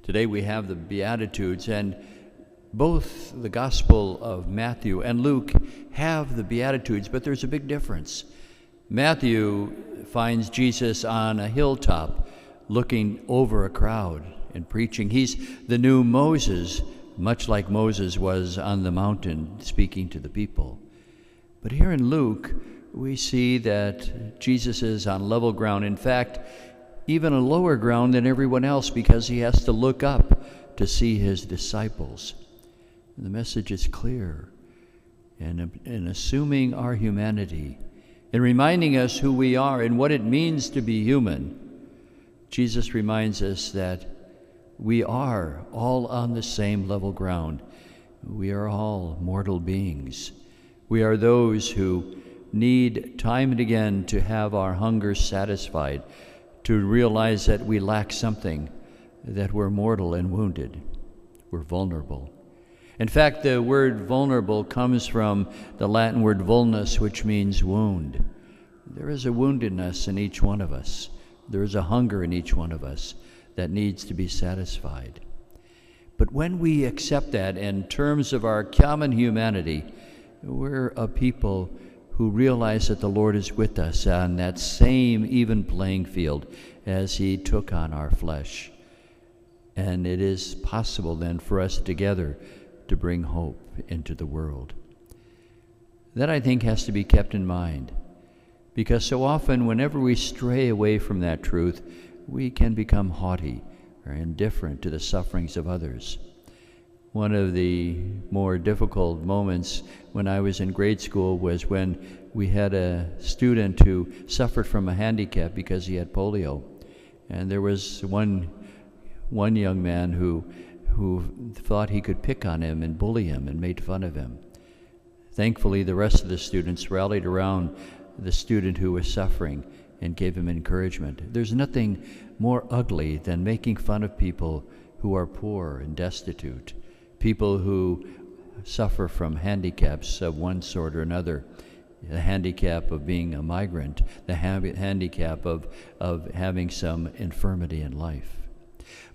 Today we have the Beatitudes, and both the Gospel of Matthew and Luke have the Beatitudes, but there's a big difference. Matthew finds Jesus on a hilltop looking over a crowd and preaching. He's the new Moses, much like Moses was on the mountain speaking to the people. But here in Luke, we see that Jesus is on level ground. In fact, even a lower ground than everyone else, because he has to look up to see his disciples. The message is clear. And in assuming our humanity, in reminding us who we are and what it means to be human, Jesus reminds us that we are all on the same level ground. We are all mortal beings. We are those who need time and again to have our hunger satisfied, to realize that we lack something, that we're mortal and wounded. We're vulnerable. In fact, the word vulnerable comes from the Latin word vulnus, which means wound. There is a woundedness in each one of us. There is a hunger in each one of us that needs to be satisfied. But when we accept that in terms of our common humanity, we're a people who realize that the Lord is with us on that same even playing field as he took on our flesh. And it is possible then for us together to bring hope into the world. That, I think, has to be kept in mind, because so often whenever we stray away from that truth, we can become haughty or indifferent to the sufferings of others. One of the more difficult moments when I was in grade school was when we had a student who suffered from a handicap because he had polio. And there was one young man who thought he could pick on him and bully him and made fun of him. Thankfully, the rest of the students rallied around the student who was suffering and gave him encouragement. There's nothing more ugly than making fun of people who are poor and destitute, people who suffer from handicaps of one sort or another, the handicap of being a migrant, the handicap of having some infirmity in life.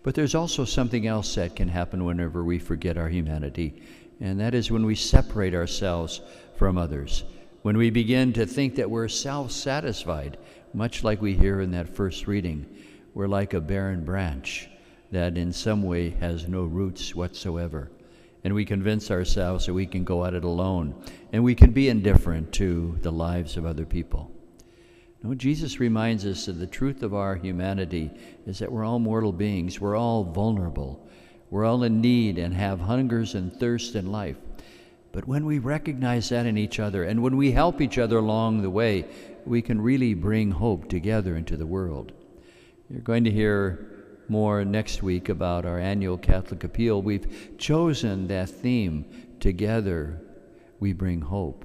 But there's also something else that can happen whenever we forget our humanity, and that is when we separate ourselves from others, when we begin to think that we're self-satisfied, much like we hear in that first reading. We're like a barren branch that in some way has no roots whatsoever. And we convince ourselves that we can go at it alone, and we can be indifferent to the lives of other people. No, Jesus reminds us that the truth of our humanity is that we're all mortal beings. We're all vulnerable. We're all in need and have hungers and thirst in life. But when we recognize that in each other, and when we help each other along the way, we can really bring hope together into the world. You're going to hear more next week about our annual Catholic Appeal. We've chosen that theme, Together We Bring Hope,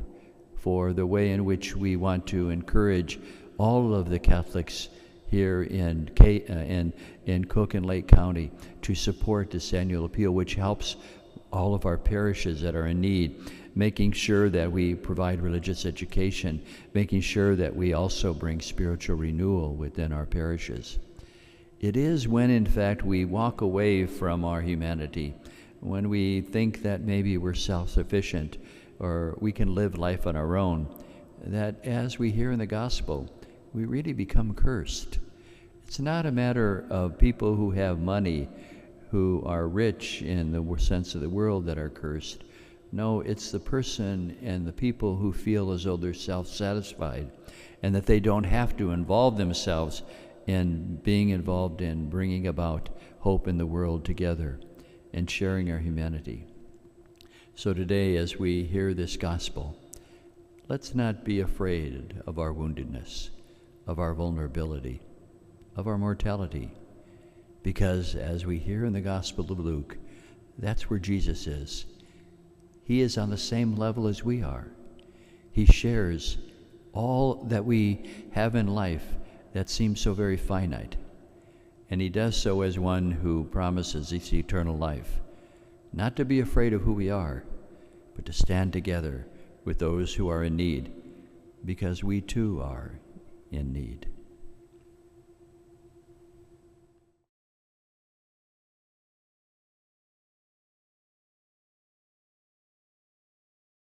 for the way in which we want to encourage all of the Catholics here in Cook and Lake County to support this annual appeal, which helps all of our parishes that are in need, making sure that we provide religious education, making sure that we also bring spiritual renewal within our parishes. It is when, in fact, we walk away from our humanity, when we think that maybe we're self-sufficient or we can live life on our own, that as we hear in the gospel, we really become cursed. It's not a matter of people who have money, who are rich in the sense of the world, that are cursed. No, it's the person and the people who feel as though they're self-satisfied and that they don't have to involve themselves in being involved in bringing about hope in the world together and sharing our humanity. So today, as we hear this gospel, let's not be afraid of our woundedness, of our vulnerability, of our mortality, because as we hear in the Gospel of Luke, that's where Jesus is. He is on the same level as we are. He shares all that we have in life that seems so very finite. And he does so as one who promises this eternal life, not to be afraid of who we are, but to stand together with those who are in need, because we too are in need.